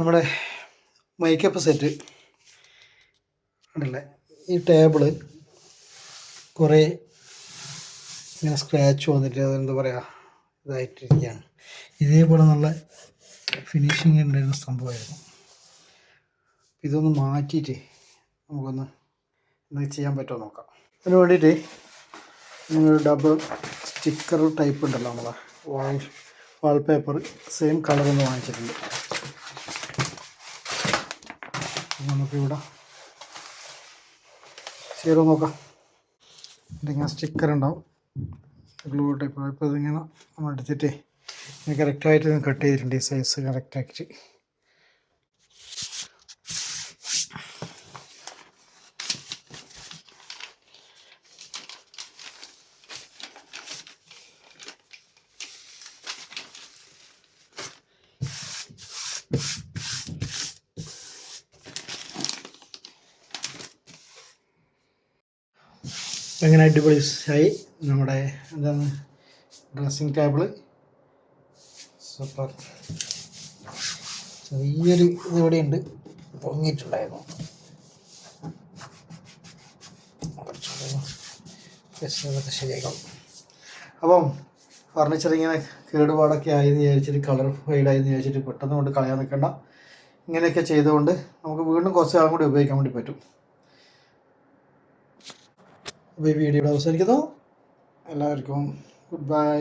നമ്മുടെ makeup set ഉണ്ടല്ലേ, ഈ ടേബിള് കുറേ ഇങ്ങനെ സ്ക്രാച്ച് വന്നിട്ട് അതെന്താ പറയുക ഇതായിട്ടിരിക്കുകയാണ്. ഇതേപോലെ നല്ല ഫിനിഷിങ് ഉണ്ടായിരുന്ന സംഭവമായിരുന്നു. ഇതൊന്ന് മാറ്റിയിട്ട് നമുക്കൊന്ന് എന്ത് ചെയ്യാൻ പറ്റുമോ നോക്കാം. അതിന് വേണ്ടിയിട്ട് ഡബിൾ സ്റ്റിക്കർ ടൈപ്പ് ഉണ്ടല്ലോ, നമ്മളെ വാൾപേപ്പർ സെയിം കളറൊന്ന് വാങ്ങിച്ചിട്ടുണ്ട്. നമുക്കിവിടെ ചെയ്ത് നോക്കാം. ഇതിങ്ങനെ സ്റ്റിക്കർ ഉണ്ടാവും, ഗ്ലൂ ടൈപ്പ്. ഇപ്പോൾ ഇതിങ്ങനെ നമ്മൾ എടുത്തിട്ട് കറക്റ്റായിട്ട് കട്ട് ചെയ്തിട്ടുണ്ട്, ഈ സൈസ് കറക്റ്റാക്കിയിട്ട്. അങ്ങനെ അടിപൊളിയായി നമ്മുടെ എന്താണ് ഡ്രസ്സിങ് ടേബിള്. സൂപ്പർ. ചെറിയൊരു ഇതിവിടെ ഉണ്ട്, പൊങ്ങിയിട്ടുണ്ടായിരുന്നു. അതൊക്കെ ശരിയാക്കാം. അപ്പം ഫർണിച്ചർ ഇങ്ങനെ കേടുപാടൊക്കെ ആയെന്ന് വിചാരിച്ചിട്ട്, കളർ ഫെയ്ഡായെന്ന് വിചാരിച്ചിട്ട് പെട്ടെന്ന് കൊണ്ട് കളയാൻ നിൽക്കണ്ട. ഇങ്ങനെയൊക്കെ ചെയ്തുകൊണ്ട് നമുക്ക് വീണ്ടും കുറച്ച് കാലം കൂടി ഉപയോഗിക്കാൻ വേണ്ടി പറ്റും. അപ്പോൾ ഈ വീഡിയോ അവസാനിക്കുന്നു. എല്ലാവർക്കും ഗുഡ് ബൈ.